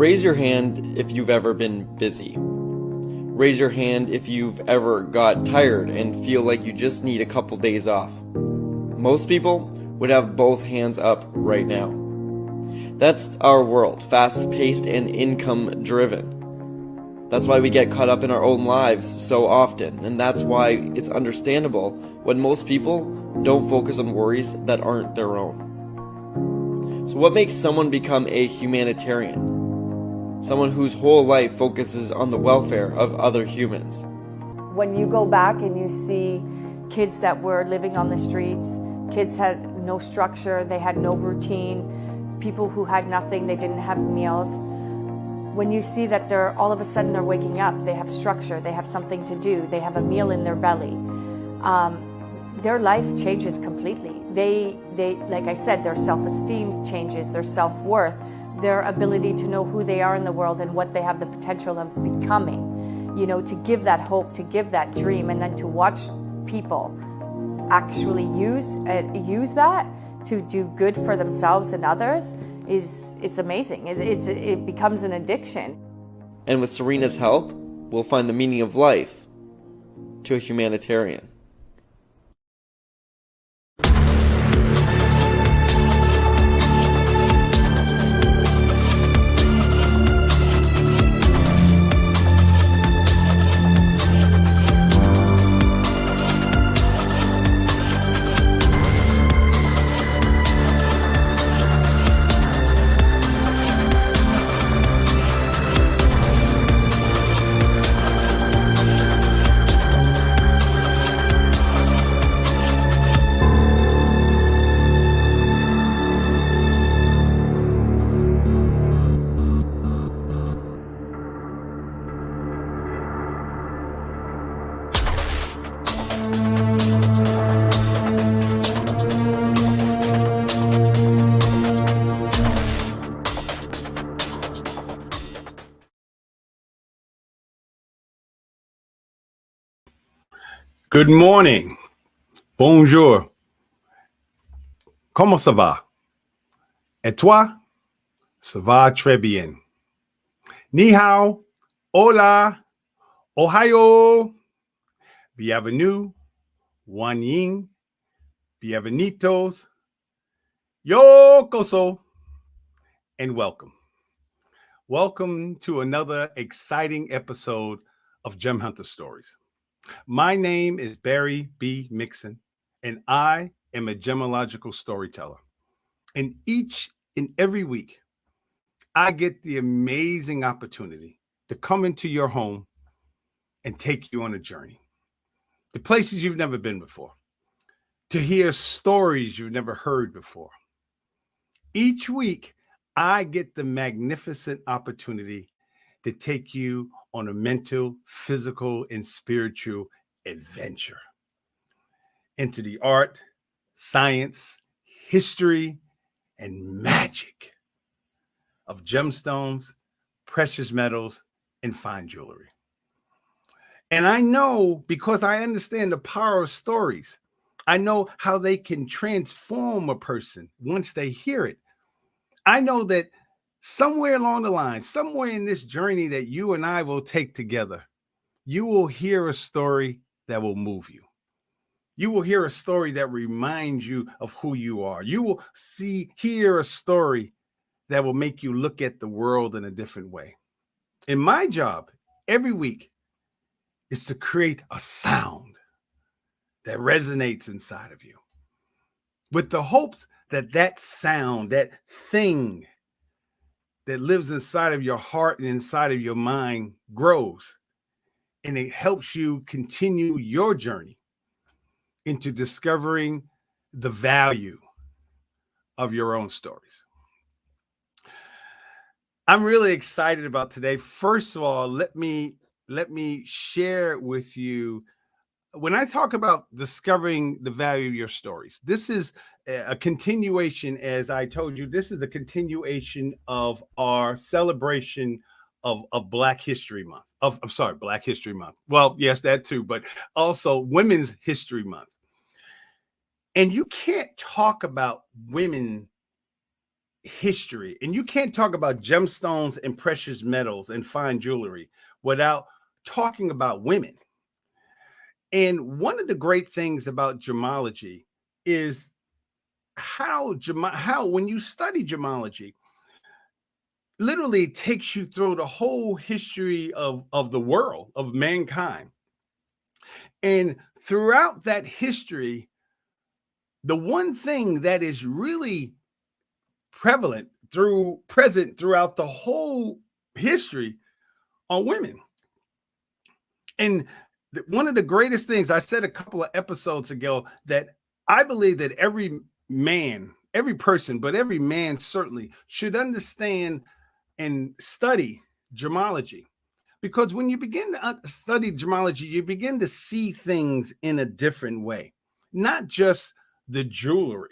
Raise your hand if you've ever been busy. Raise your hand if you've ever got tired and feel like you just need a couple days off. Most people would have both hands up right now. That's our world, fast-paced and income-driven. That's why we get caught up in our own lives so often, and that's why it's understandable when most people don't focus on worries that aren't their own. So what makes someone become a humanitarian? Someone whose whole life focuses on the welfare of other humans. When you go back and you see kids that were living on the streets, kids had no structure, they had no routine, people who had nothing, they didn't have meals. When you see that they're all of a sudden they're waking up, they have structure, they have something to do, they have a meal in their belly, their life changes completely. They like I said, their self-esteem changes, their self-worth, their ability to know who they are in the world and what they have the potential of becoming. You know, to give that hope, to give that dream, and then to watch people actually use that to do good for themselves and others it's amazing. It becomes an addiction. And with Serena's help, we'll find the meaning of life to a humanitarian. Good morning. Bonjour. Comment ça va? Et toi? Ça va très bien. Ni hao. Hola. Ohio. Bienvenue. Wan Ying. Bienvenidos. Yo koso. And welcome. Welcome to another exciting episode of Gem Hunter Stories. My name is Barry B. Mixon, and I am a gemological storyteller. And each and every week, I get the amazing opportunity to come into your home and take you on a journey. The places you've never been before, to hear stories you've never heard before. Each week, I get the magnificent opportunity to take you on a mental, physical, and spiritual adventure into the art, science, history, and magic of gemstones, precious metals, and fine jewelry. And I know, because I understand the power of stories, I know how they can transform a person once they hear it. I know that somewhere along the line, somewhere in this journey that you and I will take together, you will hear a story that will move you. You will hear a story that reminds you of who you are. You will hear a story that will make you look at the world in a different way. And my job every week is to create a sound that resonates inside of you, with the hopes that that sound, that thing that lives inside of your heart and inside of your mind grows, and it helps you continue your journey into discovering the value of your own stories. I'm really excited about today. First of all, let me share with you, when I talk about discovering the value of your stories, this is a continuation, as I told you, this is a continuation of our celebration of Black History Month. Black History Month. Well, yes, that too, but also Women's History Month. And you can't talk about women history, and you can't talk about gemstones and precious metals and fine jewelry without talking about women. And one of the great things about gemology is how when you study gemology, literally takes you through the whole history of the world, of mankind. And throughout that history, the one thing that is really present throughout the whole history are women. And one of the greatest things I said a couple of episodes ago, that I believe that every man, every person, but every man certainly should understand and study gemology. Because when you begin to study gemology, you begin to see things in a different way, not just the jewelry.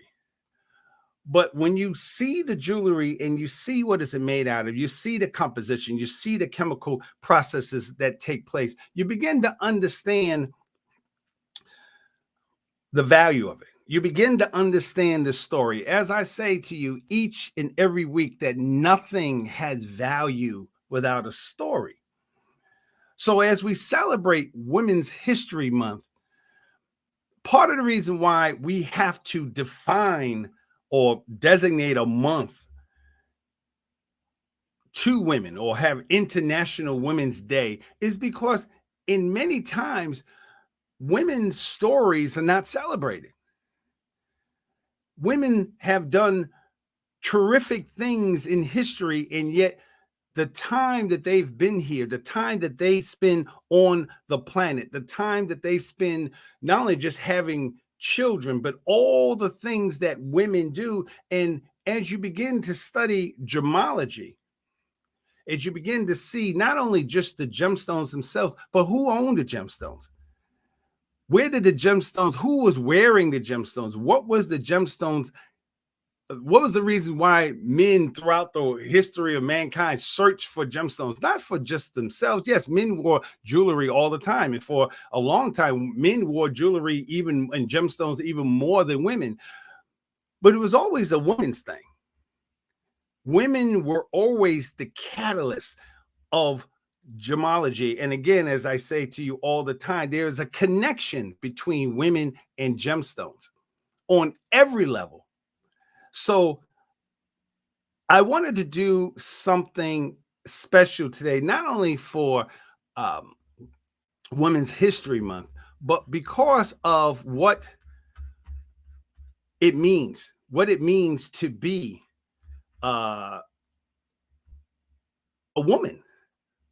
But when you see the jewelry and you see what is it made out of, you see the composition, you see the chemical processes that take place, you begin to understand the value of it. You begin to understand the story. As I say to you each and every week, that nothing has value without a story. So as we celebrate Women's History Month, part of the reason why we have to define or designate a month to women or have International Women's Day is because in many times women's stories are not celebrated. Women have done terrific things in history, and yet the time that they've been here, the time that they spend on the planet, the time that they spend not only just having children, but all the things that women do. And as you begin to study gemology, as you begin to see not only just the gemstones themselves, but who owned the gemstones? Where did the gemstones, who was wearing the gemstones? What was the gemstones? What was the reason why men throughout the history of mankind searched for gemstones? Not for just themselves. Yes, men wore jewelry all the time. And for a long time, men wore jewelry even and gemstones even more than women. But it was always a woman's thing. Women were always the catalyst of gemology. And again, as I say to you all the time, there is a connection between women and gemstones on every level. So I wanted to do something special today, not only for Women's History Month, but because of what it means to be a woman.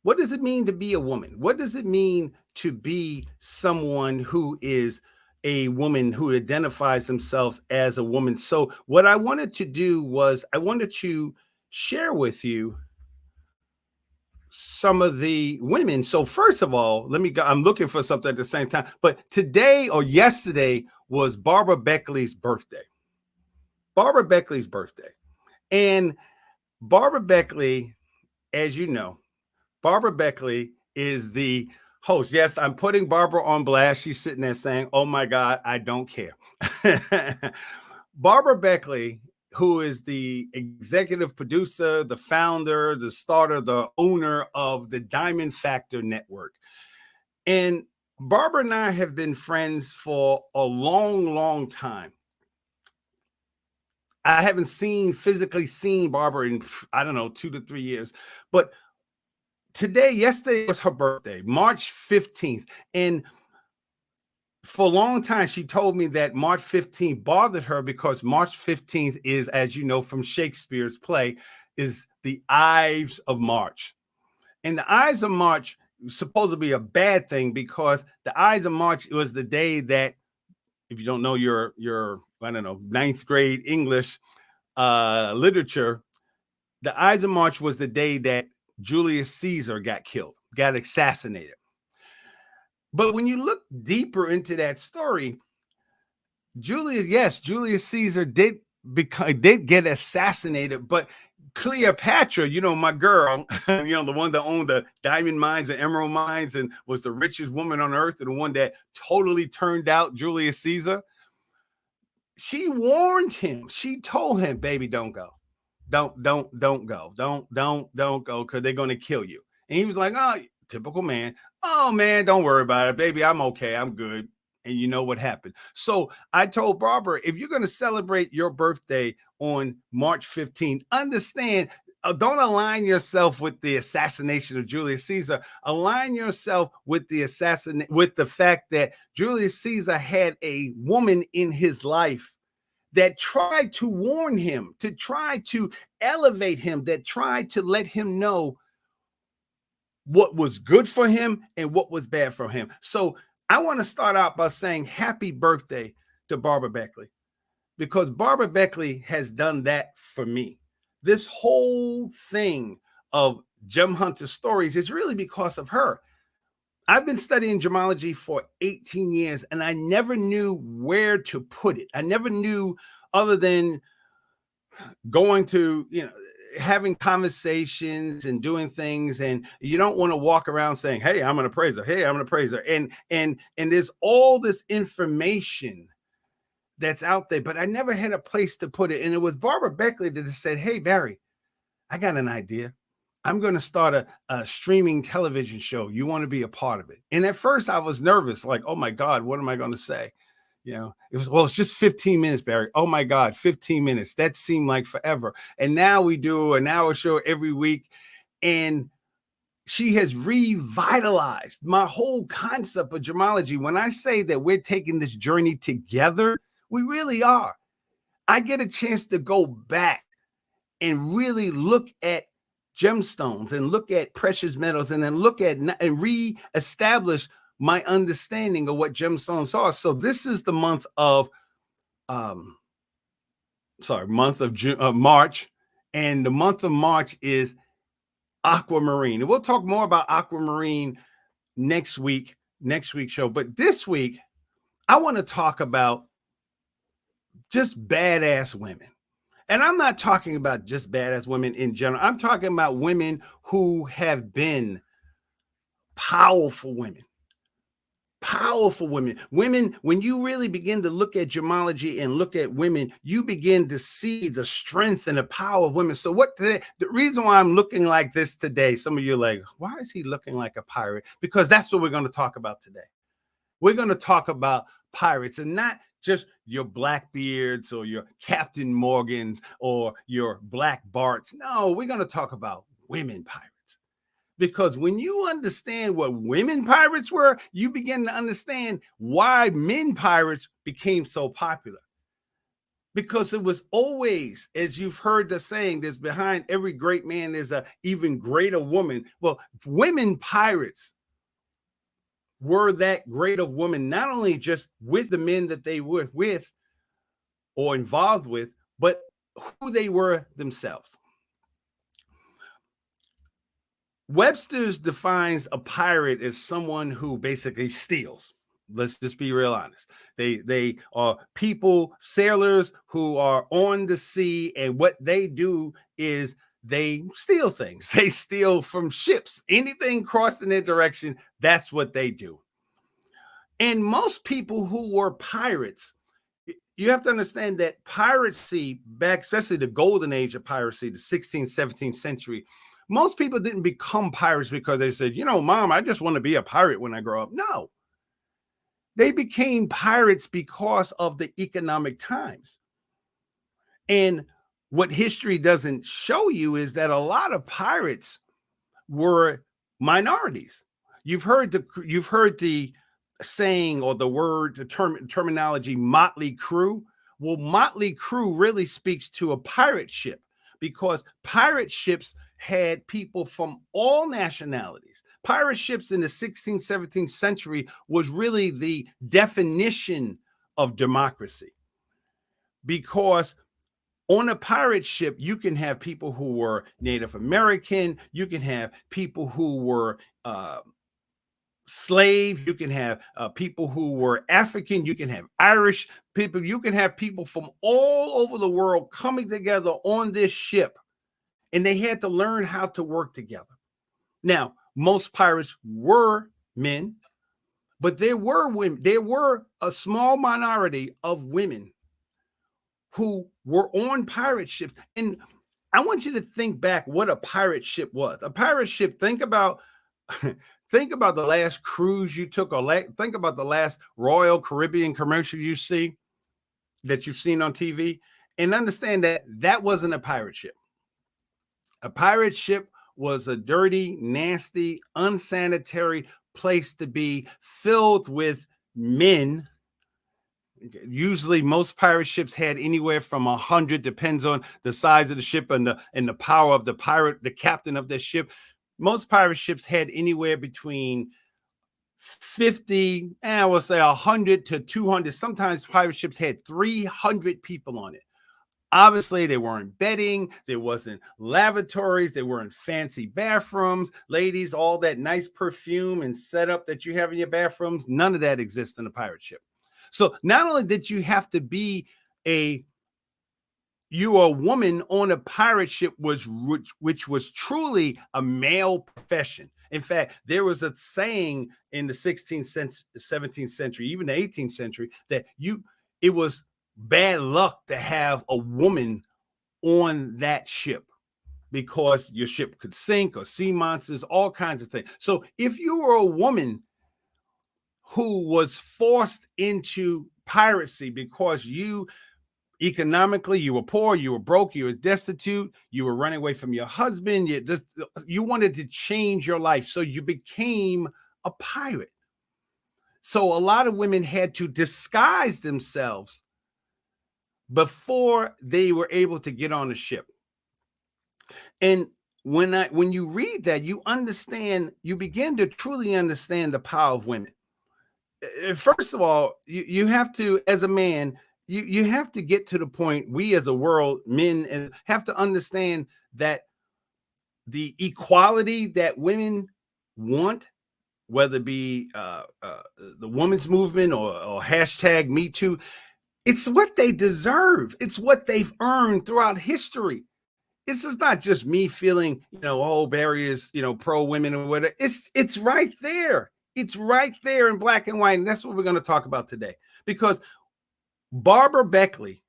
What does it mean to be a woman? What does it mean to be someone who is a woman who identifies themselves as a woman? So what I wanted to do was I wanted to share with you some of the women. So first of all, let me go. I'm looking for something at the same time. But today or yesterday was Barbara Beckley's birthday. Barbara Beckley's birthday. And Barbara Beckley, as you know, Barbara Beckley is the host. Yes, I'm putting Barbara on blast. She's sitting there saying, "Oh my God, I don't care." Barbara Beckley, who is the executive producer, the founder, the starter, the owner of the Diamond Factor Network. And Barbara and I have been friends for a long, long time. I haven't physically seen Barbara in, I don't know, 2 to 3 years. But yesterday was her birthday, March 15th. And for a long time, she told me that March 15th bothered her because March 15th is, as you know, from Shakespeare's play, is the Ives of March. And the Ives of March was supposed to be a bad thing because the Ives of March was the day that, if you don't know your I don't know, 9th grade English literature, the Ides of March was the day that Julius Caesar got assassinated. But when you look deeper into that story, Julius Caesar did get assassinated, but Cleopatra, my girl, the one that owned the diamond mines and emerald mines and was the richest woman on earth, and the one that totally turned out Julius Caesar, she warned him. She told him, "Baby, don't go. don't go. Don't go because they're going to kill you. And he was like, oh, typical man. Oh, man, don't worry about it, baby. I'm okay. I'm good. And you know what happened. So I told Barbara, if you're going to celebrate your birthday on March 15th, understand, don't align yourself with the assassination of Julius Caesar. Align yourself with with the fact that Julius Caesar had a woman in his life that tried to warn him, to try to elevate him, that tried to let him know what was good for him and what was bad for him. So I want to start out by saying happy birthday to Barbara Beckley, because Barbara Beckley has done that for me. This whole thing of Gem Hunter Stories is really because of her. I've been studying gemology for 18 years and I never knew where to put it. I never knew, other than going to, having conversations and doing things, and you don't want to walk around saying, hey, I'm an appraiser. Hey, I'm an appraiser. And there's all this information that's out there, but I never had a place to put it. And it was Barbara Beckley that said, hey, Barry, I got an idea. I'm going to start a streaming television show. You want to be a part of it? And at first I was nervous, like, oh my God, what am I going to say? It's just 15 minutes, Barry. Oh my God, 15 minutes. That seemed like forever. And now we do an hour show every week. And she has revitalized my whole concept of gemology. When I say that we're taking this journey together, we really are. I get a chance to go back and really look at gemstones and look at precious metals and then look at and reestablish my understanding of what gemstones are. So this is the month of March, and the month of March is aquamarine. And we'll talk more about aquamarine next week's show. But this week, I want to talk about just badass women. And I'm not talking about just badass women in general. I'm talking about women who have been powerful women. Powerful women. Women, when you really begin to look at gemology and look at women, you begin to see the strength and the power of women. So the reason why I'm looking like this today, some of you are like, why is he looking like a pirate? Because that's what we're going to talk about today. We're going to talk about pirates, and not just your Blackbeards or your Captain Morgans or your Black Barts. No, we're going to talk about women pirates. Because when you understand what women pirates were, you begin to understand why men pirates became so popular. Because it was always, as you've heard the saying, there's behind every great man, there's an even greater woman. Well, women pirates were that great of women, not only just with the men that they were with or involved with, but who they were themselves. Webster's defines a pirate as someone who basically steals. Let's just be real honest. They are people, sailors who are on the sea, and what they do is they steal things. They steal from ships. Anything crossing their direction, that's what they do. And most people who were pirates, you have to understand that piracy back, especially the golden age of piracy, the 16th, 17th century, most people didn't become pirates because they said, Mom, I just want to be a pirate when I grow up. No. They became pirates because of the economic times. And what history doesn't show you is that a lot of pirates were minorities. You've heard the saying, or the terminology motley crew. Well, motley crew really speaks to a pirate ship, because pirate ships had people from all nationalities. Pirate ships in the 16th, 17th century was really the definition of democracy, because on a pirate ship, you can have people who were Native American, you can have people who were slaves, you can have people who were African, you can have Irish people, you can have people from all over the world coming together on this ship, and they had to learn how to work together. Now, most pirates were men, but there were women. There were a small minority of women who were on pirate ships. And I want you to think back what a pirate ship was. A pirate ship, think about think about the last cruise you took, or think about the last Royal Caribbean commercial that you've seen on TV, and understand that that wasn't a pirate ship. A pirate ship was a dirty, nasty, unsanitary place to be, filled with men. Usually, most pirate ships had anywhere from 100, depends on the size of the ship and the power of the pirate, the captain of the ship. Most pirate ships had anywhere between 50, I will say 100 to 200. Sometimes pirate ships had 300 people on it. Obviously, they weren't bedding, there wasn't lavatories, there weren't fancy bathrooms. Ladies, all that nice perfume and setup that you have in your bathrooms, none of that exists in a pirate ship. So not only did you have to be a woman on a pirate ship, which was truly a male profession. In fact, there was a saying in the 16th century, 17th century, even the 18th century, that it was bad luck to have a woman on that ship, because your ship could sink, or sea monsters, all kinds of things. So if you were a woman who was forced into piracy because economically you were poor, you were broke, you were destitute, you were running away from your husband, you wanted to change your life, so you became a pirate. So a lot of women had to disguise themselves before they were able to get on a ship. And when you read that, you begin to truly understand the power of women. First of all, you have to, as a man, you have to get to the point, we as a world, men, and have to understand that the equality that women want, whether it be the women's movement or hashtag Me Too, it's what they deserve. It's what they've earned throughout history. This is not just me feeling, oh, Barry is, pro women or whatever. It's right there. It's right there in black and white. And that's what we're going to talk about today. Because Barbara Beckley,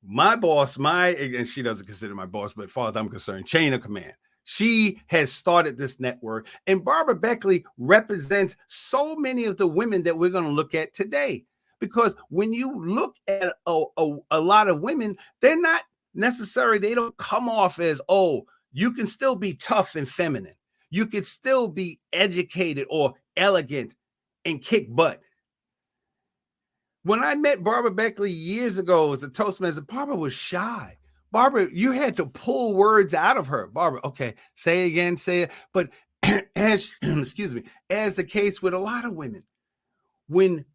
my boss, and she doesn't consider my boss, but as far as I'm concerned, chain of command. She has started this network. And Barbara Beckley represents so many of the women that we're going to look at today. Because when you look at a lot of women, they're not necessarily, they don't come off as, oh, you can still be tough and feminine. You could still be educated or elegant and kick butt. When I met Barbara Beckley years ago as a Toastmaster, Barbara was shy. Barbara, you had to pull words out of her. Barbara, okay, say it again, say it. But as as the case with a lot of women, when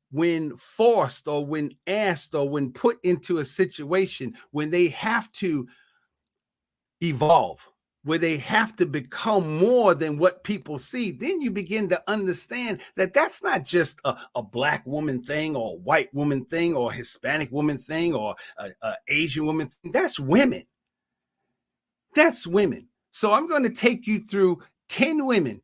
forced or when asked or when put into a situation when they have to evolve, where they have to become more than what people see, then you begin to understand that that's not just a black woman thing or a white woman thing or a Hispanic woman thing or a Asian woman thing. That's women. That's women. So I'm going to take you through 10 women,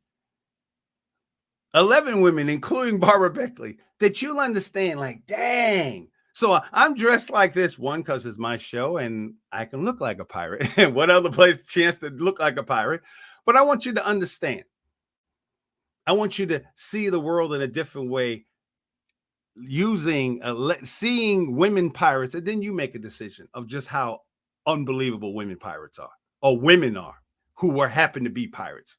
11 women, including Barbara Beckley, that you'll understand, like, dang. So I'm dressed like this, one, because it's my show and I can look like a pirate. And what other place chance to look like a pirate? But I want you to understand. I want you to see the world in a different way, seeing women pirates, and then you make a decision of just how unbelievable women pirates are, or women are, who happen to be pirates.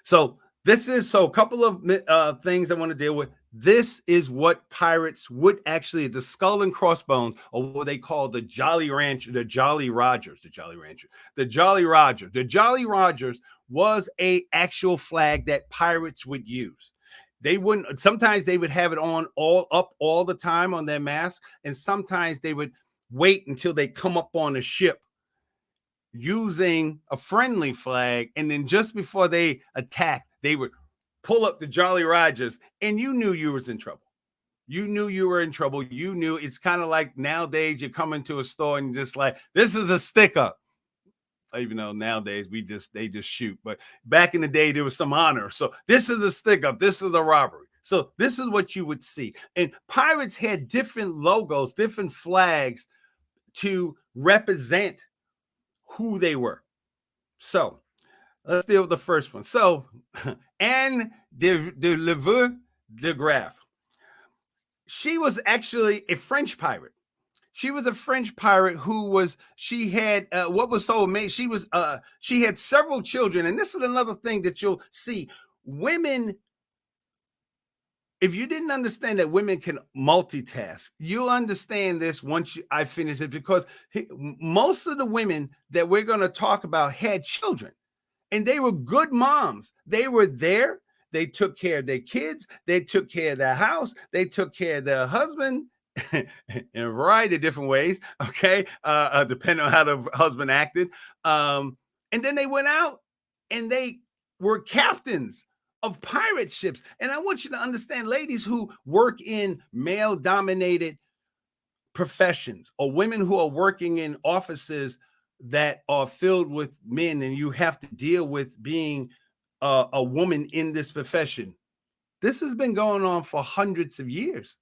So a couple of things I want to deal with. This is what pirates would actually, the skull and crossbones, or what they call the Jolly Rancher, the Jolly Rogers, the Jolly Rancher, the Jolly Roger. The Jolly Rogers was a actual flag that pirates would use. Sometimes they would have it on all the time on their mask, and sometimes they would wait until they come up on a ship using a friendly flag, and then just before they attacked, they would pull up the Jolly Rogers, and you knew you was in trouble. You knew you were in trouble. You knew. It's kind of like nowadays you come into a store and just like, this is a stick up. Even though nowadays they just shoot, but back in the day there was some honor. So this is a stick up. This is a robbery. So this is what you would see. And pirates had different logos, different flags to represent who they were. So let's deal with the first one. So Anne de Leveux de Graff. She was actually a French pirate. She was a French pirate she had what was so amazing. She had several children. And this is another thing that you'll see. Women, if you didn't understand that women can multitask, you'll understand this once I finish it, because most of the women that we're going to talk about had children, and they were good moms. They were there. They took care of their kids. They took care of their house. They took care of their husband in a variety of different ways, okay, depending on how the husband acted. And then they went out and they were captains of pirate ships. And I want you to understand, ladies who work in male-dominated professions, or women who are working in offices that are filled with men, and you have to deal with being a woman in this profession. This has been going on for hundreds of years.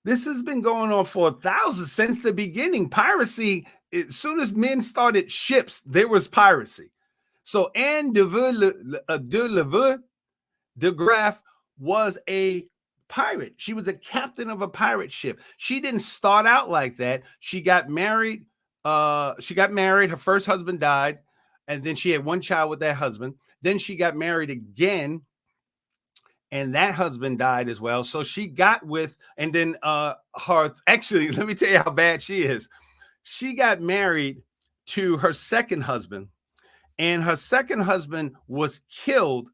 This has been going on for thousands, since the beginning. Piracy, as soon as men started ships, there was piracy. So Anne de Leveux de Graff was a pirate. She was a captain of a pirate ship. She didn't start out like that. She got married. Her first husband died, and then she had one child with that husband. Then she got married again, and that husband died as well. So she got with, and then actually, let me tell you how bad she is. She got married to her second husband, and her second husband was killed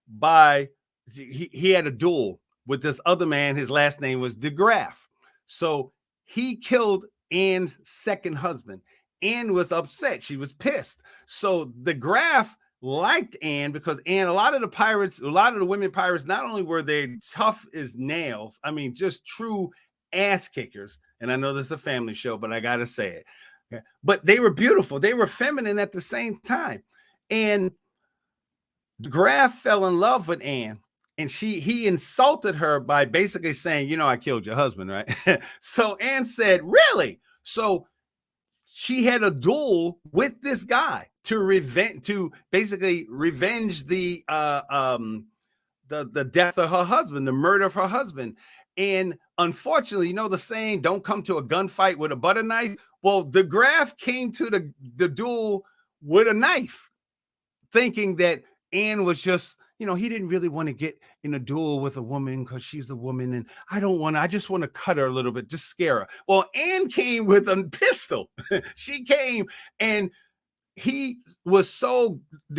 by, he had a duel with this other man. His last name was de Graff. So he killed Anne's second husband. Anne was upset. She was pissed. So de Graff liked Anne, because Anne, a lot of the women pirates, not only were they tough as nails, I mean, just true ass kickers. And I know this is a family show, but I got to say it. Okay. But they were beautiful. They were feminine at the same time. And de Graff fell in love with Anne, and he insulted her by basically saying, you know, I killed your husband, right? So Anne said, really? So she had a duel with this guy to basically revenge the death of her husband, the murder of her husband. And unfortunately, you know the saying, don't come to a gunfight with a butter knife. Well, de Graff came to the duel with a knife, thinking that Anne was just, you know, he didn't really want to get in a duel with a woman because she's a woman, and I just want to cut her a little bit, just scare her. Well, Anne came with a pistol. She came, and de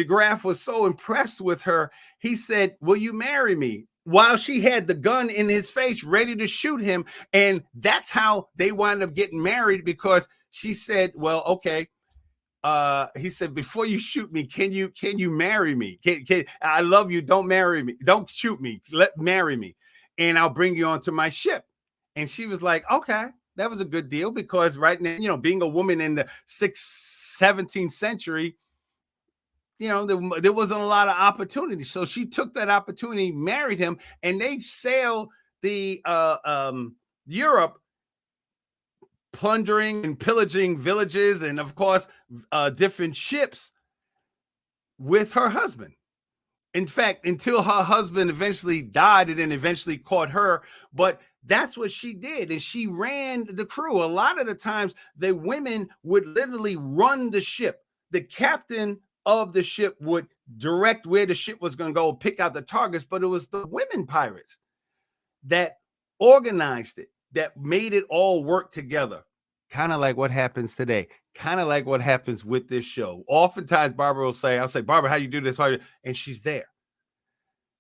Graff was so impressed with her, he said, will you marry me? While she had the gun in his face, ready to shoot him. And that's how they wound up getting married, because she said, well, okay. He said, before you shoot me, can you marry me? I love you. Don't marry me. Don't shoot me. Marry me, and I'll bring you onto my ship. And she was like, okay, that was a good deal, because right now, you know, being a woman in the 17th century, you know, there wasn't a lot of opportunity. So she took that opportunity, married him, and they sailed the Europe, plundering and pillaging villages, and of course different ships, with her husband. In fact, until her husband eventually died, and then eventually caught her. But that's what she did, and she ran the crew. A lot of the times the women would literally run the ship. The captain of the ship would direct where the ship was going to go, pick out the targets, but it was the women pirates that organized it, that made it all work together. Kind of like what happens today, kind of like what happens with this show. Oftentimes Barbara will say, I'll say, Barbara, how you do this? And she's there.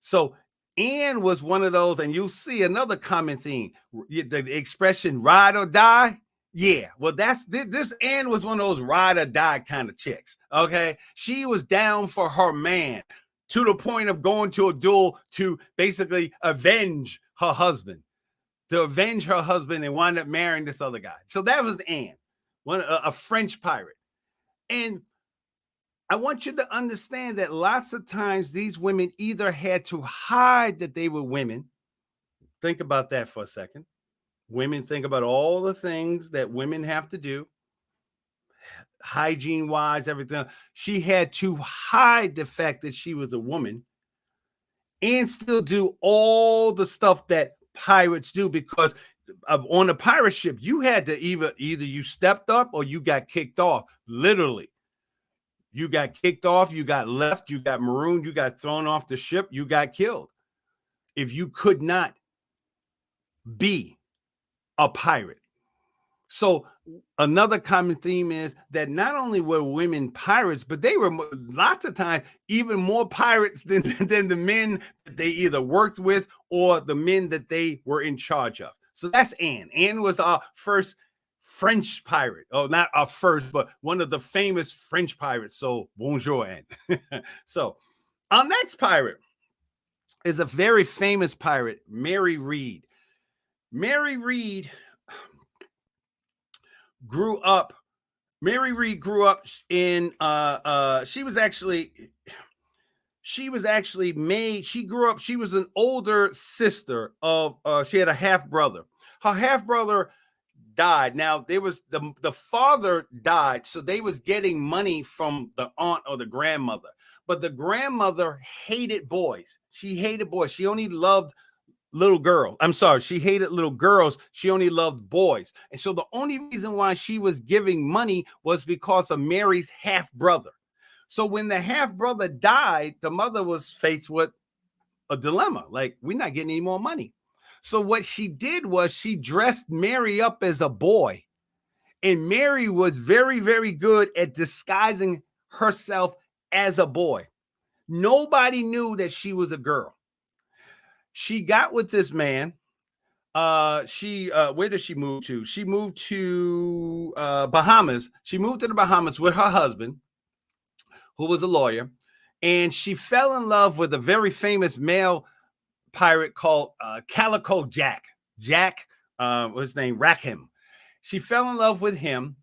So Anne was one of those, and you'll see another common theme, the expression ride or die. Yeah, well, this Anne was one of those ride or die kind of chicks. Okay, she was down for her man, to the point of going to a duel to basically avenge her husband. And wind up marrying this other guy. So that was Anne, a French pirate. And I want you to understand that lots of times these women either had to hide that they were women. Think about that for a second. Women, think about all the things that women have to do. hygiene wise, everything. She had to hide the fact that she was a woman and still do all the stuff that pirates do, because on a pirate ship, you had to either you stepped up or you got kicked off. Literally, you got kicked off, you got left, you got marooned, you got thrown off the ship, you got killed if you could not be a pirate. So another common theme is that not only were women pirates, but they were lots of times even more pirates than the men that they either worked with or the men that they were in charge of. So that's Anne. Anne was our first French pirate. Oh, not our first, but one of the famous French pirates. So bonjour, Anne. So our next pirate is a very famous pirate, Mary Read. Mary Read grew up in she was an older sister of she had a half brother. Her half brother died. Now there was the father died, so they was getting money from the aunt or the grandmother, but the grandmother hated boys. She hated boys. She only loved little girl. I'm sorry, she hated little girls. She only loved boys. And so the only reason why she was giving money was because of Mary's half brother. So when the half brother died, the mother was faced with a dilemma. Like, we're not getting any more money. So what she did was she dressed Mary up as a boy. And Mary was very, very good at disguising herself as a boy. Nobody knew that she was a girl. She got with this man. Where did she move to? She moved to Bahamas. She moved to the Bahamas with her husband, who was a lawyer, and she fell in love with a very famous male pirate called Calico Jack. Jack, what's his name? Rackham. She fell in love with him,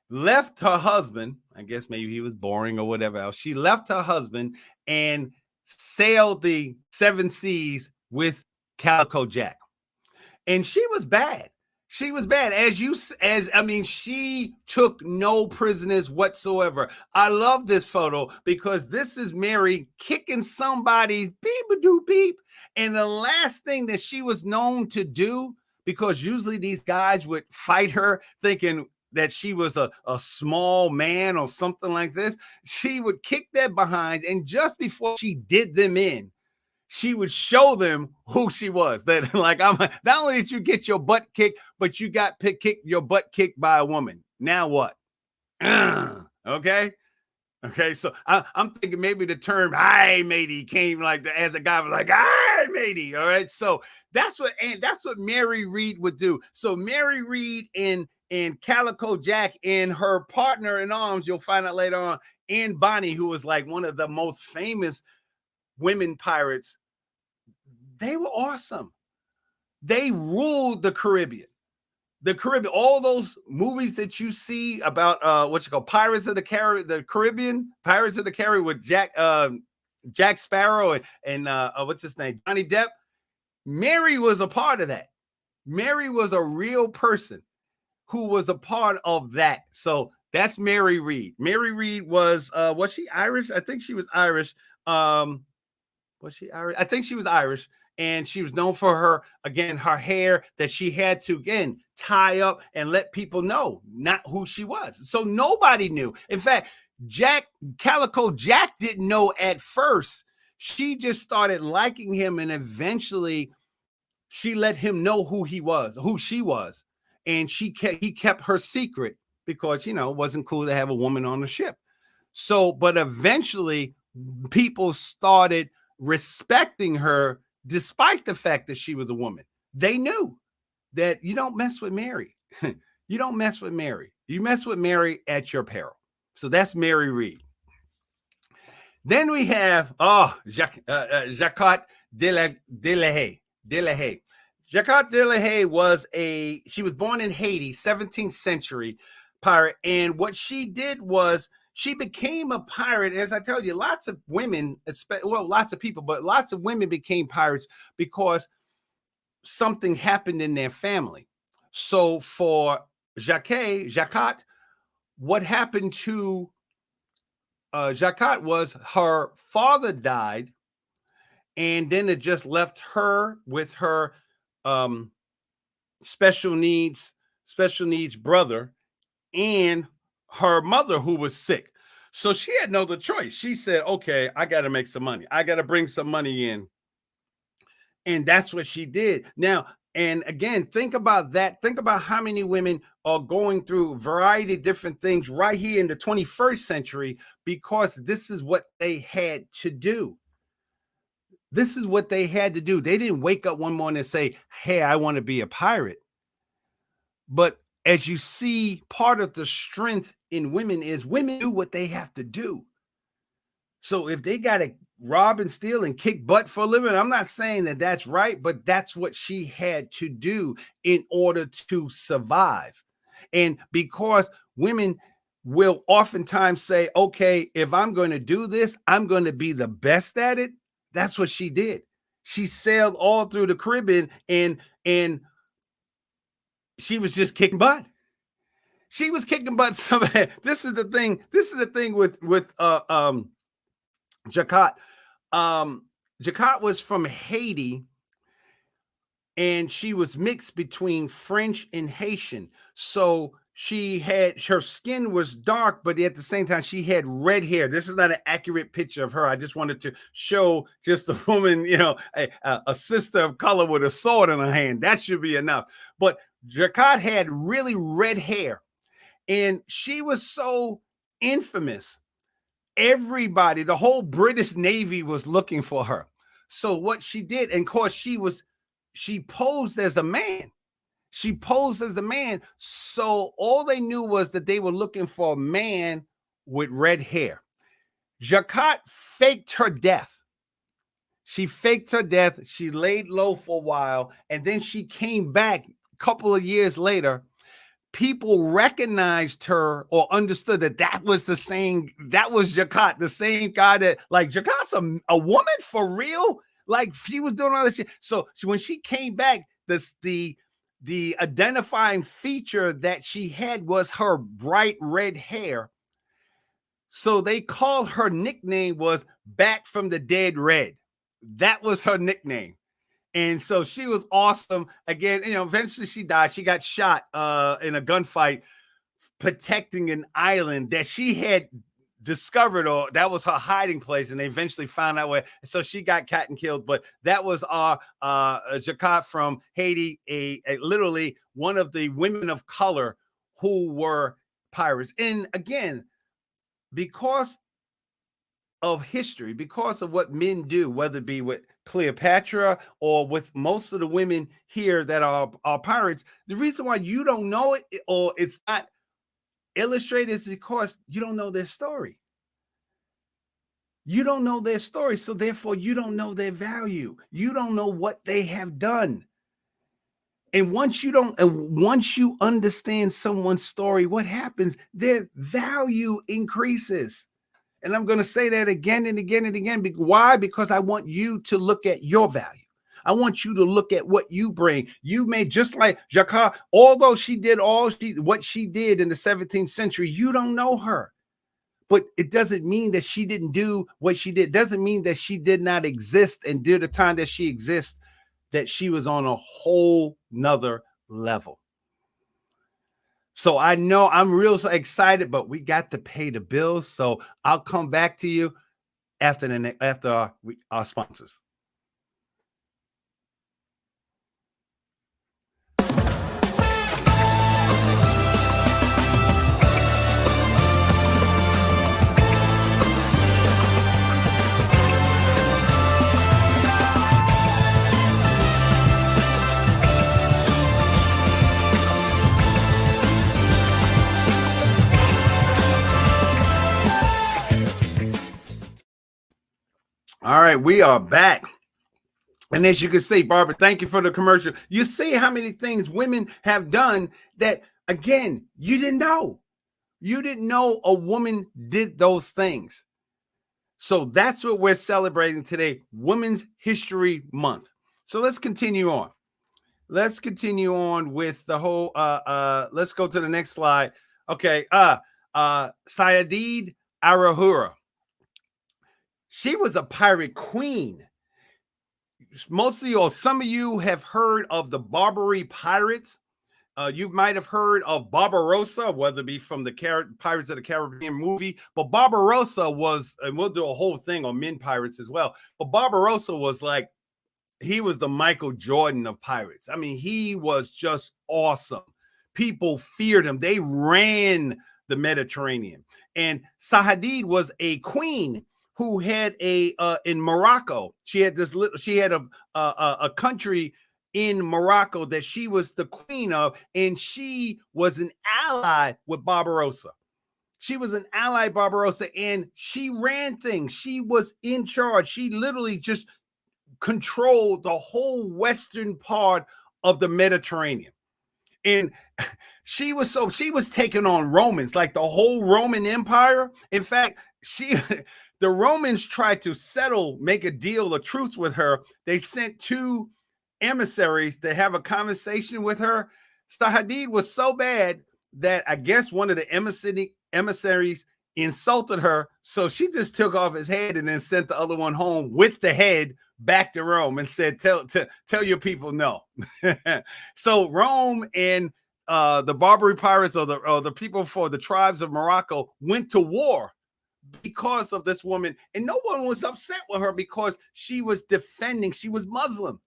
left her husband. I guess maybe he was boring or whatever else. She left her husband and sailed the 7 seas with Calico Jack. And she was bad. She was bad. She took no prisoners whatsoever. I love this photo because this is Mary kicking somebody's beep-a-doo-beep. And the last thing that she was known to do, because usually these guys would fight her thinking that she was a small man or something like this, she would kick their behinds. And just before she did them in, she would show them who she was. That like, not only did you get your butt kicked, but you got your butt kicked by a woman. Now what? Okay. So I'm thinking maybe the term "hi matey" came like as the guy was like "hi matey." All right. So that's what Mary Read would do. So Mary Read and Calico Jack and her partner in arms, you'll find out later on, Anne Bonny, who was like one of the most famous women pirates. They were awesome. They ruled the Caribbean. All those movies that you see about Pirates of the Caribbean, Pirates of the Caribbean with Jack Sparrow and what's his name, Johnny Depp. Mary was a part of that. Mary was a real person who was a part of that. So that's Mary Read. Mary Read was she Irish? I think she was Irish. Was she Irish? I think she was Irish. And she was known for her hair that she had to, again, tie up and let people know not who she was. So nobody knew. In fact, Calico Jack didn't know at first. She just started liking him, and eventually she let him know who she was. And he kept her secret because, it wasn't cool to have a woman on the ship. So, but eventually people started respecting her despite the fact that she was a woman. They knew that you don't mess with Mary. You don't mess with Mary. You mess with Mary at your peril. So that's Mary Read. Then we have Jacquot de la Haye. Jacquot de la Haye she was born in Haiti, 17th century pirate. And what she did was she became a pirate. As I tell you, lots of women, lots of people, but lots of women became pirates because something happened in their family. So for Jacquot, what happened to Jacquot was her father died, and then it just left her with her um, special needs brother and her mother who was sick. So she had no other choice. She said, okay, I got to make some money. I got to bring some money in. And that's what she did. Now, and again, think about that. Think about how many women are going through a variety of different things right here in the 21st century because this is what they had to do. This is what they had to do. They didn't wake up one morning and say, hey, I want to be a pirate. But as you see, part of the strength in women is women do what they have to do. So if they got to rob and steal and kick butt for a living, I'm not saying that that's right, but that's what she had to do in order to survive. And because women will oftentimes say, okay, if I'm going to do this, I'm going to be the best at it. That's what she did. She sailed all through the Caribbean and she was just kicking butt. She was kicking butt. This is the thing. This is the thing with Jacquot. Jacquot was from Haiti, and she was mixed between French and Haitian. So she had, her skin was dark, but at the same time, she had red hair. This is not an accurate picture of her. I just wanted to show just a woman, you know, a sister of color with a sword in her hand. That should be enough. But Jacquot had really red hair, and she was so infamous. Everybody, the whole British Navy was looking for her. So what she did, and of course she posed as a man. She posed as a man. So all they knew was that they were looking for a man with red hair. Jacquot faked her death. She faked her death. She laid low for a while, and then she came back a couple of years later. People recognized her or understood that that was the same, that was Jacquot, the same guy that, like, Jacquot's a woman for real? Like, she was doing all this shit. So when she came back, the identifying feature that she had was her bright red hair. So they called her nickname was Back from the Dead Red. That was her nickname. And so she was awesome. Again, you know, eventually she died. She got shot in a gunfight protecting an island that she had discovered, or that was her hiding place, and they eventually found out where. So she got cat and killed. But that was our Jacquot from Haiti, a literally one of the women of color who were pirates. And again, because of history, because of what men do, whether it be with Cleopatra or with most of the women here that are pirates, the reason why you don't know it or it's not illustrated is because you don't know their story. You don't know their story, so therefore you don't know their value. You don't know what they have done. And once you understand someone's story, what happens? Their value increases. And I'm going to say that again and again and again. Why? Because I want you to look at your value. I want you to look at what you bring. You may, just like Jacquot, although she did what she did in the 17th century, you don't know her. But it doesn't mean that she didn't do what she did. It doesn't mean that she did not exist, and due to the time that she exists, that she was on a whole nother level. So I know I'm real excited, but we got to pay the bills. So I'll come back to you after our sponsors. All right, we are back. And as you can see, Barbara, thank you for the commercial. You see how many things women have done that, again, you didn't know. You didn't know a woman did those things. So that's what we're celebrating today, Women's History Month. So let's continue on. Let's continue on with the whole, let's go to the next slide. Okay, Sayadid Arahura. She was a pirate queen. Most of you, or some of you, have heard of the Barbary pirates. You might have heard of Barbarossa, whether it be from the Pirates of the Caribbean movie, but Barbarossa was, and we'll do a whole thing on men pirates as well, but Barbarossa was like, he was the Michael Jordan of pirates. I mean, he was just awesome. People feared him. They ran the Mediterranean. And Sahadid was a queen who had in Morocco. She had a country in Morocco that she was the queen of, and she was an ally with Barbarossa. She was an ally, Barbarossa, and she ran things. She was in charge. She literally just controlled the whole western part of the Mediterranean. And she was taking on Romans, like the whole Roman Empire. In fact, the Romans tried to make a deal, a truce with her. They sent 2 emissaries to have a conversation with her. Sahadid was so bad that I guess one of the emissaries insulted her, so she just took off his head and then sent the other one home with the head back to Rome and said, tell your people no. So Rome and the Barbary pirates, or the people for the tribes of Morocco, went to war because of this woman, and no one was upset with her because she was defending. She was Muslim,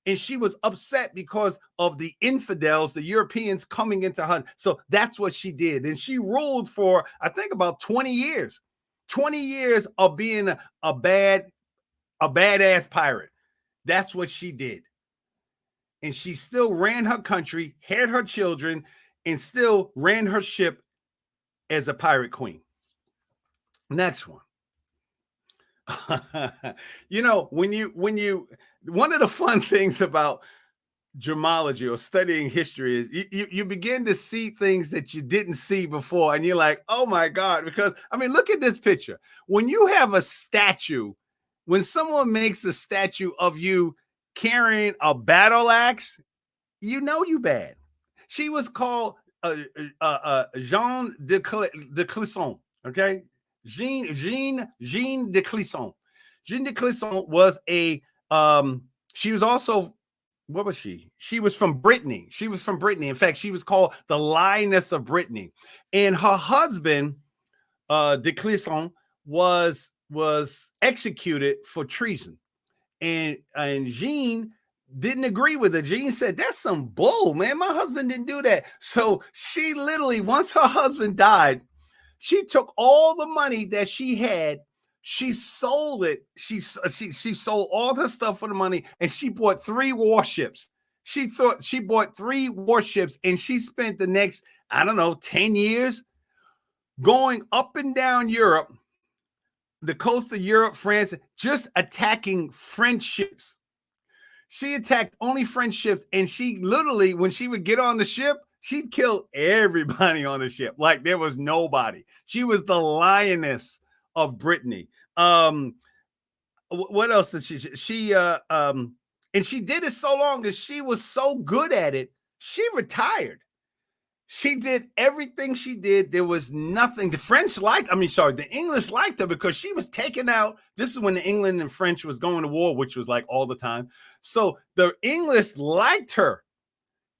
and she was upset because of the infidels, the Europeans, coming into her. So that's what she did, and she ruled for, I think, about 20 years. 20 years of being a badass pirate. That's what she did. And she still ran her country, had her children, and still ran her ship as a pirate queen. Next one. One of the fun things about gemology or studying history is you begin to see things that you didn't see before, and you're like, oh my God, because I mean, look at this picture. When you have a statue, when someone makes a statue of you carrying a battle axe, you know you bad. She was called Jean de Clisson, okay? Jean de Clisson. Jean de Clisson was she was also, what was she? She was from Brittany. She was from Brittany. In fact, she was called the Lioness of Brittany. And her husband, de Clisson, was executed for treason. And Jean didn't agree with it. Jean said, that's some bull, man. My husband didn't do that. So she literally, once her husband died, she took all the money that she had, she sold it. She sold all her stuff for the money, and she bought 3 warships. She bought 3 warships, and she spent the next, 10 years going up and down Europe, the coast of Europe, France, just attacking French ships. She attacked only French ships, and she literally, when she would get on the ship, she'd kill everybody on the ship. Like there was nobody. She was the lioness of Brittany. What else did she and she did it so long that she was so good at it, she retired. She did everything she did. There was nothing. The English liked her because she was taken out. This is when the England and French was going to war, which was like all the time. So the English liked her.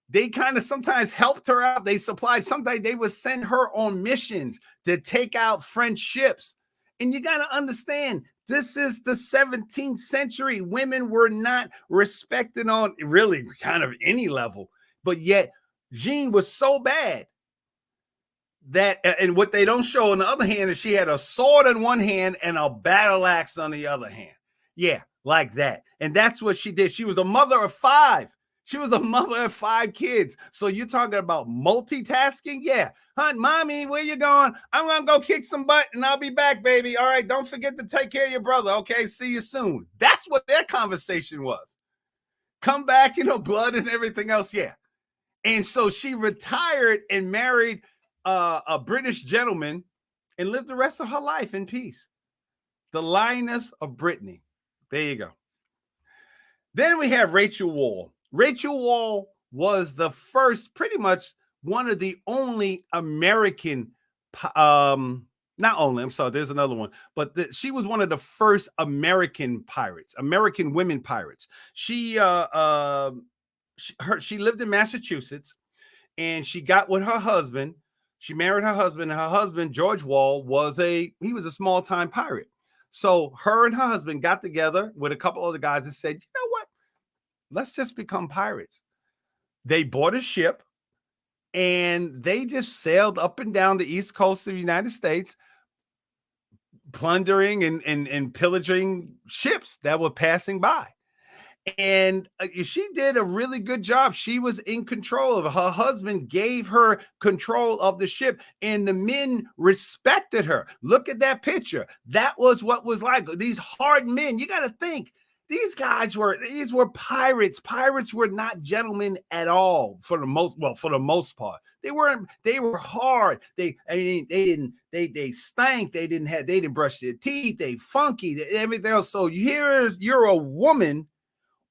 They kind of sometimes helped her out. They supplied, sometimes they would send her on missions to take out French ships. And you got to understand, this is the 17th century. Women were not respected on really kind of any level, but yet Jean was so bad that, and what they don't show on the other hand is she had a sword in one hand and a battle axe on the other hand. Yeah, like that. And that's what she did. She was a mother of 5. She was a mother of 5 kids. So you're talking about multitasking? Yeah. Hunt, mommy, where you going? I'm going to go kick some butt and I'll be back, baby. All right. Don't forget to take care of your brother. Okay. See you soon. That's what their conversation was. Come back, blood and everything else. Yeah. And so she retired and married a British gentleman and lived the rest of her life in peace. The Lioness of Brittany. There you go. Then we have Rachel Wall. Rachel Wall was the first, pretty much one of the only American not only, I'm sorry, there's another one, but she was one of the first American pirates, American women pirates. She she lived in Massachusetts, and she got with her husband. She married her husband, and her husband, George Wall, was a small-time pirate. So her and her husband got together with a couple other guys and said, you know what? Let's just become pirates. They bought a ship, and they just sailed up and down the East Coast of the United States, plundering and pillaging ships that were passing by. And she did a really good job. She was in control of it. Her husband gave her control of the ship, and the men respected her. Look at that picture. That was what was like. These hard men. You got to think. These were pirates. Pirates were not gentlemen at all for the most part. They were hard. They stank. They didn't brush their teeth. They funky, everything else. So you're a woman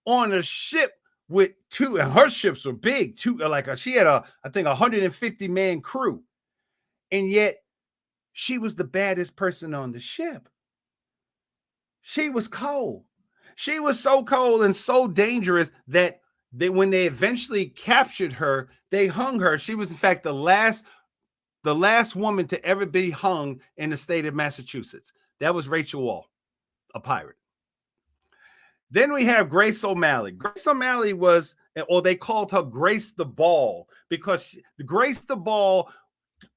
on a ship with two, and her ships were big, she had I think 150-man crew, and yet she was the baddest person on the ship. She was cold. She was so cold and so dangerous that when they eventually captured her, they hung her. She was in fact the last woman to ever be hung in the state of Massachusetts. That was Rachel Wall, a pirate. Then we have Grace O'Malley. Grace O'Malley was, or they called her Grace the Ball, because Grace the Ball,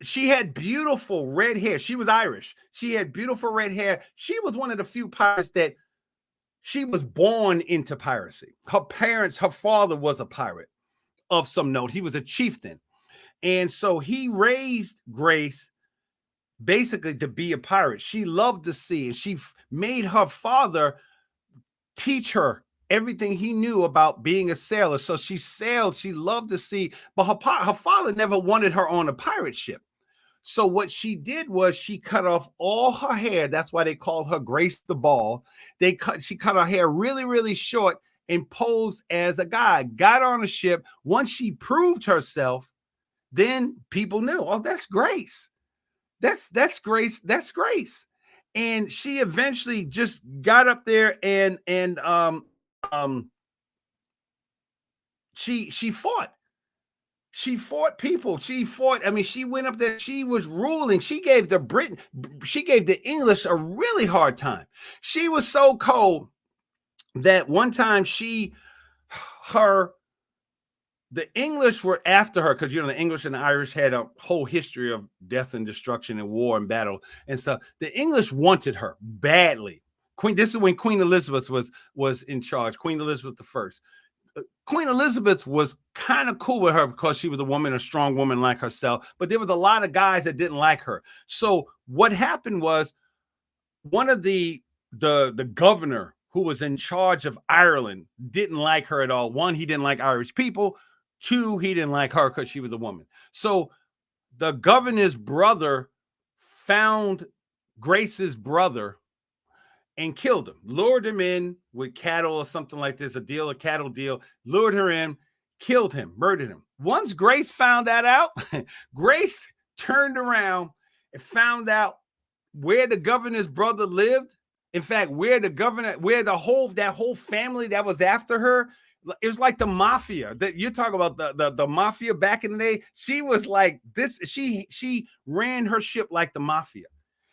she had beautiful red hair. She was Irish. She had beautiful red hair. She was one of the few pirates that she was born into piracy. Her father was a pirate of some note. He was a chieftain. And so he raised Grace basically to be a pirate. She loved the sea, and she made her father teach her everything he knew about being a sailor. So she sailed. She loved the sea, but her father never wanted her on a pirate ship. So what she did was she cut off all her hair. That's why they called her Grace the Ball. She cut her hair really, really short and posed as a guy. Got on a ship. Once she proved herself, then people knew, oh, that's Grace. That's Grace. That's Grace. And she eventually just got up there and she fought. She fought people. She went up there. She was ruling. She gave the English a really hard time. She was so cold that one time the English were after her, because the English and the Irish had a whole history of death and destruction and war and battle and stuff. The English wanted her badly. This is when Queen Elizabeth was in charge. Queen Elizabeth I. Queen Elizabeth was kind of cool with her because she was a woman, a strong woman like herself. But there was a lot of guys that didn't like her. So what happened was, one of the governor who was in charge of Ireland didn't like her at all. One, he didn't like Irish people. Two, he didn't like her because she was a woman. So the governor's brother found Grace's brother and killed him, lured him in with cattle or something like this, a cattle deal, lured her in, killed him, murdered him. Once Grace found that out, Grace turned around and found out where the governor's brother lived. In fact, that whole family that was after her, it was like the mafia. That you talk about the mafia back in the day. She was like this. She ran her ship like the mafia.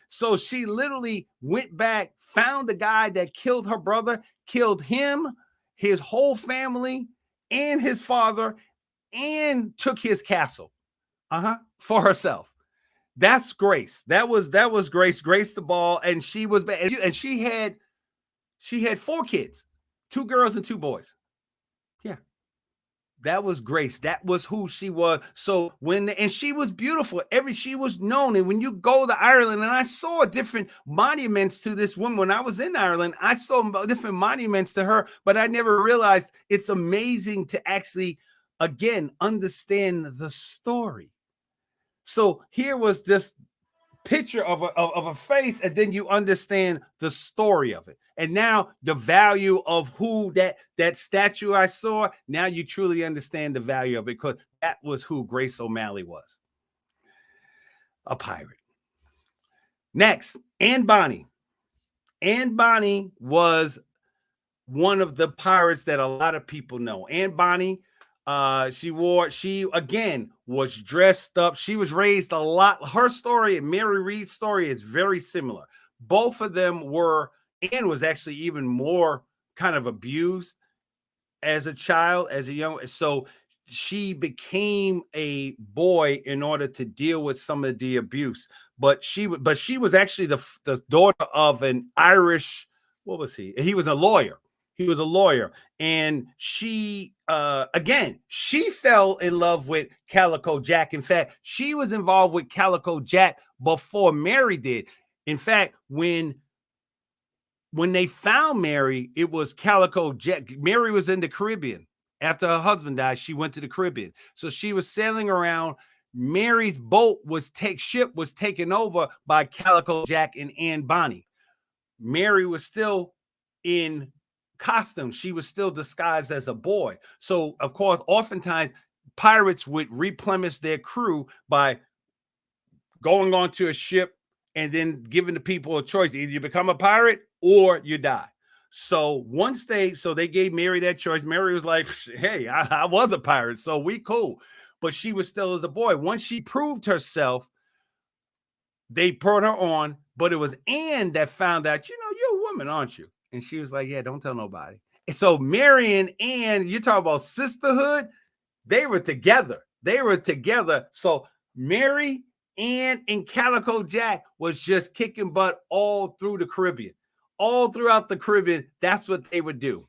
So she literally went back, found the guy that killed her brother, killed him, his whole family, and his father, and took his castle for herself. That's Grace. That was Grace the Ball, and she was bad. And she had 4 kids, 2 girls and 2 boys. Yeah. That was Grace. That was who she was. So and she was beautiful. She was known. And when you go to Ireland, and I saw different monuments to this woman when I was in Ireland, I saw different monuments to her, but I never realized it's amazing to actually, again, understand the story. So here was this picture of a face, and then you understand the story of it. And now the value of who that statue I saw, now you truly understand the value of it, because that was who Grace O'Malley was. A pirate. Next, Anne Bonny. Anne Bonny was one of the pirates that a lot of people know. Anne Bonny, she again was dressed up. She was raised a lot. Her story and Mary Reed's story is very similar. Both of them were, Anne was actually even more kind of abused as a child, as a young, so she became a boy in order to deal with some of the abuse. But she was actually the daughter of an Irish, what was he? He was a lawyer. He was a lawyer. And she again, she fell in love with Calico Jack. In fact, she was involved with Calico Jack before Mary did. In fact, when they found Mary, it was Calico Jack. Mary was in the Caribbean. After her husband died, she went to the Caribbean. So she was sailing around. Mary's ship was taken over by Calico Jack and Anne Bonny. Mary was still in costume. She was still disguised as a boy. So, of course, oftentimes pirates would replenish their crew by going onto a ship and then giving the people a choice. Either you become a pirate or you die. So they gave Mary that choice. Mary was like, hey, I was a pirate, so we cool. But she was still as a boy. Once she proved herself, they brought her on. But it was Anne that found out, you're a woman, aren't you? And she was like, yeah, don't tell nobody. And so Mary and Anne, you talk about sisterhood, they were together. So Mary, Anne, and Calico Jack was just kicking butt all through the Caribbean. All throughout the Caribbean, that's what they would do.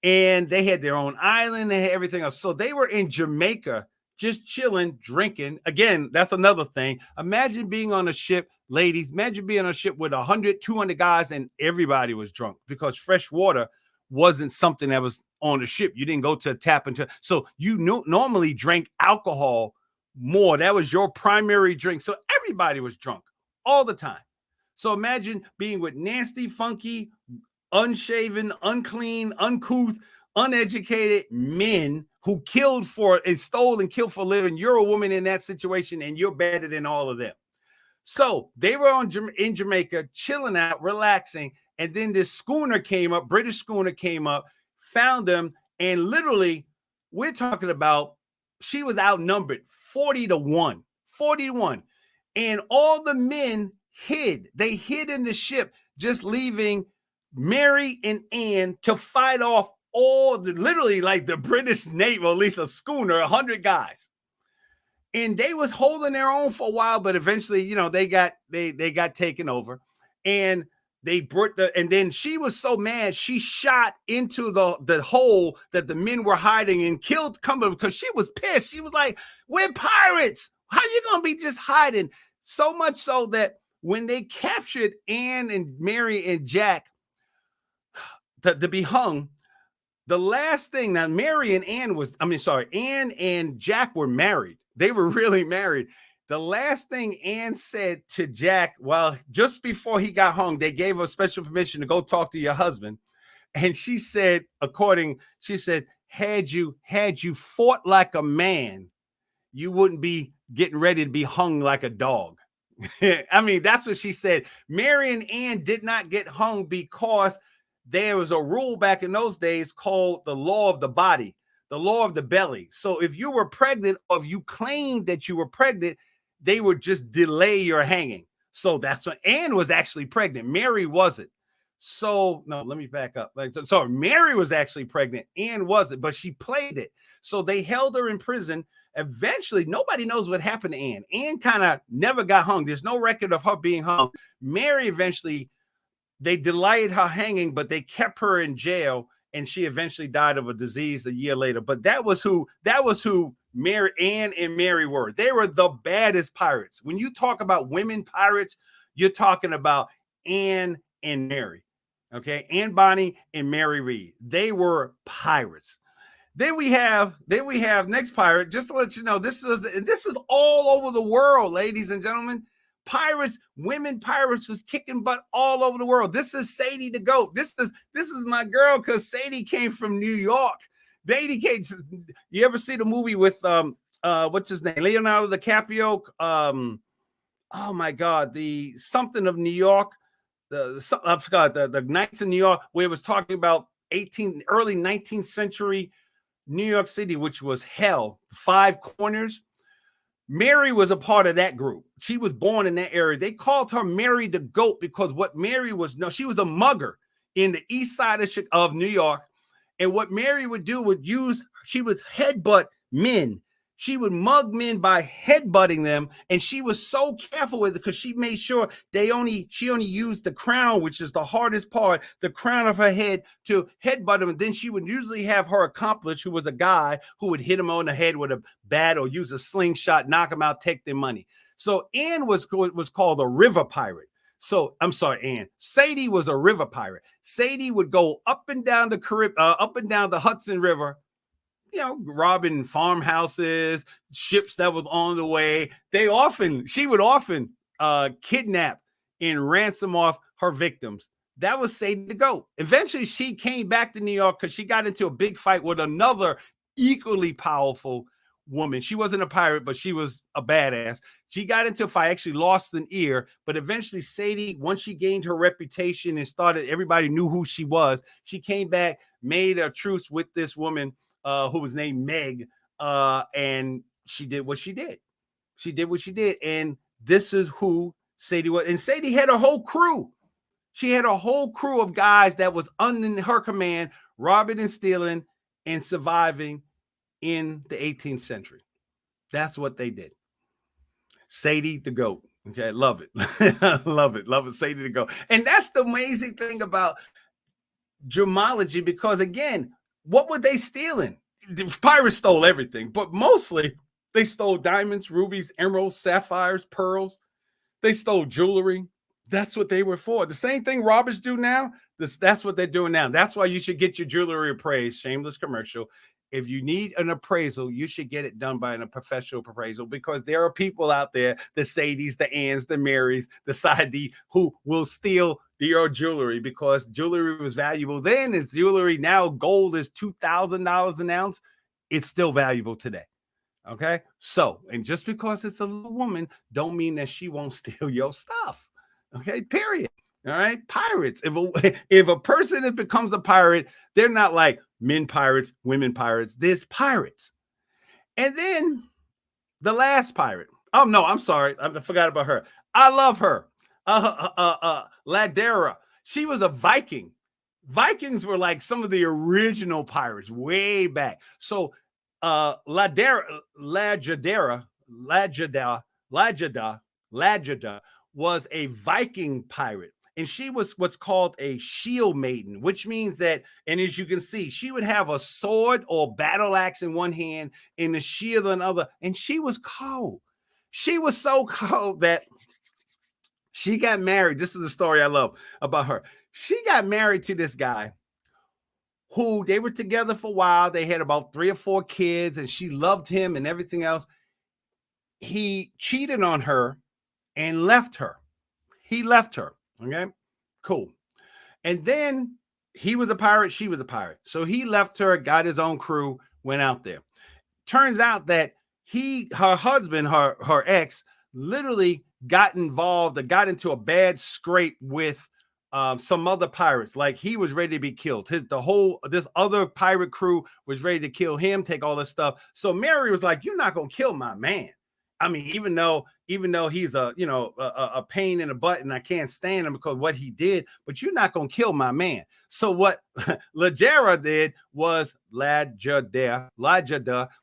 And they had their own island. They had everything else. So they were in Jamaica, just chilling, drinking. Again, that's another thing. Imagine being on a ship, ladies. Imagine being on a ship with 100, 200 guys, and everybody was drunk because fresh water wasn't something that was on the ship. You didn't go to a tap into. So you normally drank alcohol more. That was your primary drink. So everybody was drunk all the time. So imagine being with nasty, funky, unshaven, unclean, uncouth, uneducated men who killed for and stole and killed for a living. You're a woman in that situation and you're better than all of them. So they were in Jamaica, chilling out, relaxing. And then this schooner came up, British schooner came up, found them. And literally, we're talking about, she was outnumbered 40-1. And all the men hid. They hid in the ship, just leaving Mary and Anne to fight off literally like the British Navy, or at least a schooner, 100 guys. And they was holding their own for a while, but eventually, they got taken over. And and then she was so mad, she shot into the hole that the men were hiding and killed Cumberland because she was pissed. She was like, we're pirates. How you gonna be just hiding? So much so that when they captured Anne and Mary and Jack to be hung, the last thing, now Mary and Anne and Jack were married. They were really married. The last thing Anne said to Jack, just before he got hung, they gave her special permission to go talk to your husband. And she said, had you fought like a man, you wouldn't be getting ready to be hung like a dog. I mean, that's what she said. Mary and Anne did not get hung because there was a rule back in those days called the law of the body, the law of the belly. So if you were pregnant, or if you claimed that you were pregnant, they would just delay your hanging. So that's when Anne was actually pregnant. Mary wasn't. So no, let me back up. So Mary was actually pregnant. Anne wasn't, but she played it. So they held her in prison. Eventually, nobody knows what happened to Anne. Anne kind of never got hung. There's no record of her being hung. Mary eventually, they delayed her hanging, but they kept her in jail, and she eventually died of a disease a year later. But that was who Anne and Mary were. They were the baddest pirates. When you talk about women pirates, you're talking about Anne and Mary. Okay, Anne Bonny and Mary Reed. They were pirates. Then we have next pirate. Just to let you know, this is all over the world, ladies and gentlemen. Pirates, women pirates was kicking butt all over the world. This is Sadie the Goat. This is my girl, because Sadie came from New York. You ever see the movie with what's his name? Leonardo DiCaprio, oh my God, the something of New York, I forgot the Nights in New York, where it was talking about early 19th century New York City, which was hell, five corners. Mary was a part of that group. She was born in that area. They called her Mary the Goat because what Mary was, no, she was a mugger in the east side of New York. And what Mary would do she would headbutt men. She would mug men by headbutting them. And she was so careful with it because she made sure she only used the crown, which is the hardest part, the crown of her head to headbutt them. And then she would usually have her accomplice, who was a guy, who would hit him on the head with a bat or use a slingshot, knock him out, take their money. So Anne was called a river pirate. So I'm sorry, Anne. Sadie was a river pirate. Sadie would go up and down the Hudson River, robbing farmhouses, ships that was on the way. She would often kidnap and ransom off her victims. That was Sadie the Goat. Eventually, she came back to New York because she got into a big fight with another equally powerful woman. She wasn't a pirate, but she was a badass. She got into a fight, actually lost an ear, but eventually Sadie, once she gained her reputation and everybody knew who she was, she came back, made a truce with this woman who was named Meg, and she did what she did. She did what she did, and this is who Sadie was. And Sadie had a whole crew. She had a whole crew of guys that was under her command, robbing and stealing and surviving in the 18th century. That's what they did. Sadie the Goat. Okay, love it. Love it. Sadie the Goat. And that's the amazing thing about gemology, because again, what were they stealing? The pirates stole everything, but mostly they stole diamonds, rubies, emeralds, sapphires, pearls. They stole jewelry. That's what they were for. The same thing robbers do now. That's what they're doing now. That's why you should get your jewelry appraised. Shameless commercial. If you need an appraisal, you should get it done by a professional appraisal, because there are people out there, the Sadies, the Anns, the Marys, the Sadie, who will steal your jewelry because jewelry was valuable then. It's jewelry now. Gold is $2,000 an ounce. It's still valuable today. Okay. So, and just because it's a little woman don't mean that she won't steal your stuff. Okay. Period. All right. Pirates. If a person becomes a pirate, they're not like men pirates, women pirates. There's pirates. And then the last pirate. Oh, no, I'm sorry. I forgot about her. I love her. Ladera. She was a Viking. Vikings were like some of the original pirates way back. So Lajada was a Viking pirate. And she was what's called a shield maiden, which means that, and as you can see, she would have a sword or battle axe in one hand and a shield in another. And she was cold. She was so cold that she got married. This is the story I love about her. She got married to this guy who they were together for a while. They had about 3 or 4 kids, and she loved him and everything else. He cheated on her and left her. He left her. Okay, cool. And then he was a pirate. She was a pirate. So he left her, got his own crew, went out there. Turns out that her husband, her ex, literally got involved or got into a bad scrape with some other pirates. Like he was ready to be killed. This other pirate crew was ready to kill him, take all this stuff. So Mary was like, "You're not gonna kill my man." I mean, even though he's a pain in the butt and I can't stand him because of what he did, but you're not gonna kill my man. So what Lajada did was Lajada.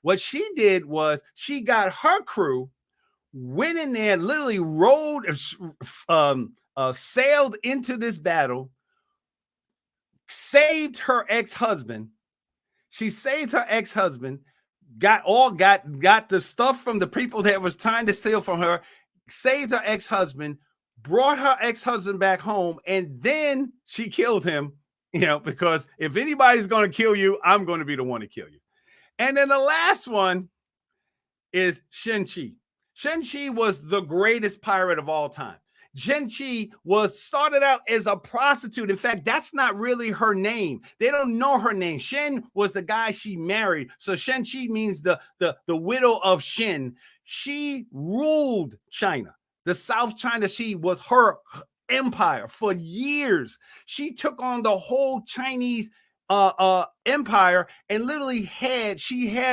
What she did was she got her crew, went in there, literally sailed into this battle, saved her ex-husband. She saved her ex-husband. Got the stuff from the people that was trying to steal from her, saved her ex-husband, brought her ex-husband back home, and then she killed him, because if anybody's going to kill you, I'm going to be the one to kill you. And then the last one is Shen-Chi. Shen-Chi was the greatest pirate of all time. Shen-Chi started out as a prostitute. In fact, that's not really her name. They don't know her name. Shen was the guy she married. So Shen-Chi means the widow of Shen. She ruled China. The South China Sea was her empire for years. She took on the whole Chinese empire and literally had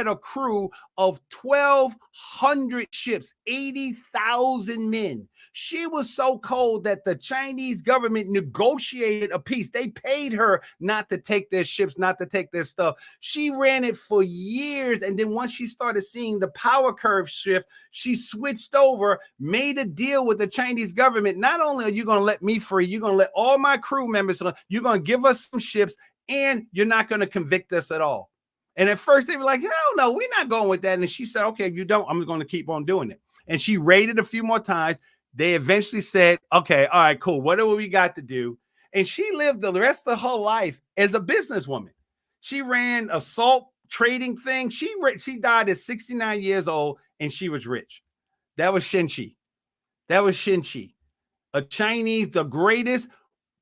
a crew of 1,200 ships, 80,000 men. She was so cold that the Chinese government negotiated a peace. They paid her not to take their ships, not to take their stuff. She ran it for years. And then once she started seeing the power curve shift, she switched over, made a deal with the Chinese government. Not only are you going to let me free, you're going to let all my crew members, you're going to give us some ships, and you're not going to convict us at all. And at first they were like, hell no, we're not going with that. And she said, okay, if you don't, I'm going to keep on doing it. And she raided a few more times. They eventually said, okay, all right, cool. What do we got to do? And she lived the rest of her life as a businesswoman. She ran a salt trading thing. She died at 69 years old, and she was rich. That was Shenchi. A Chinese, the greatest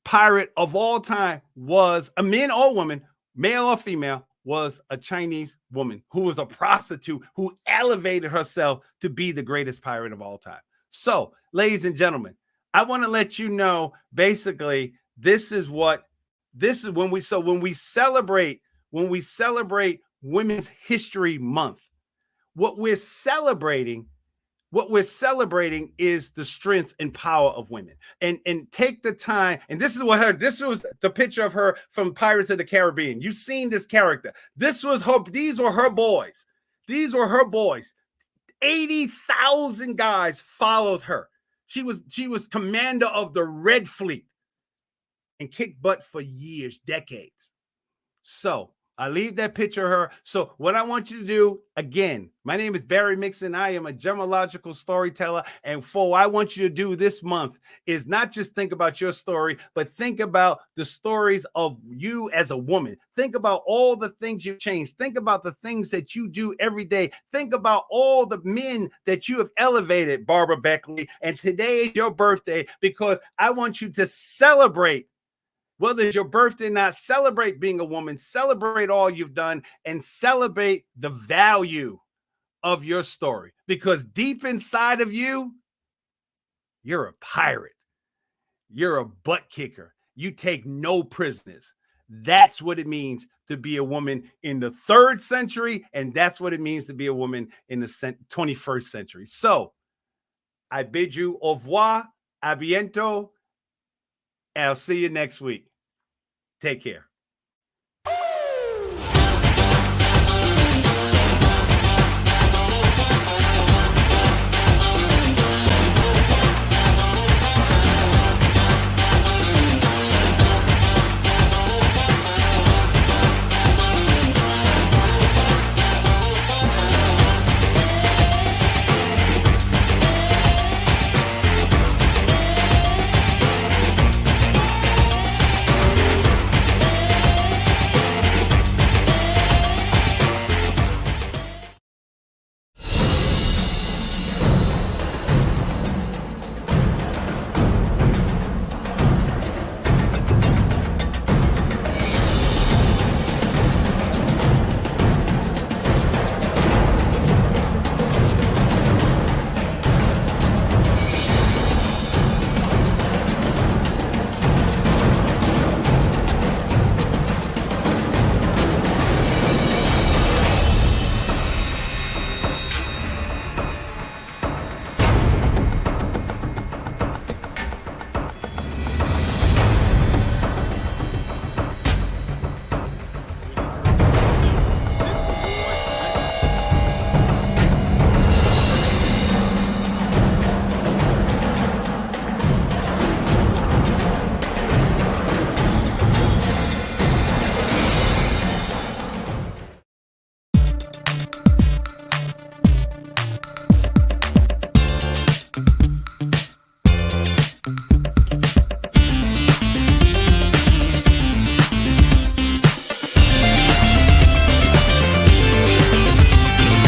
pirate of all time, was a man or woman, male or female, was a Chinese woman who was a prostitute who elevated herself to be the greatest pirate of all time. So, ladies and gentlemen, I want to let you know, basically, this is when we celebrate Women's History Month. What we're celebrating is the strength and power of women. And take the time, and this was the picture of her from Pirates of the Caribbean. You've seen this character. These were her boys. 80,000 guys followed her. She was commander of the Red Fleet and kicked butt for years, decades. So I leave that picture of her. So what I want you to do, again, my name is Barry Mixon. I am a gemological storyteller. And what I want you to do this month is not just think about your story, but think about the stories of you as a woman. Think about all the things you've changed. Think about the things that you do every day. Think about all the men that you have elevated, Barbara Beckley. And today is your birthday, because I want you to celebrate. Whether it's your birthday or not, celebrate being a woman, celebrate all you've done, and celebrate the value of your story. Because deep inside of you, you're a pirate. You're a butt kicker. You take no prisoners. That's what it means to be a woman in the 3rd century, and that's what it means to be a woman in the 21st century. So I bid you au revoir, a bientôt, and I'll see you next week. Take care.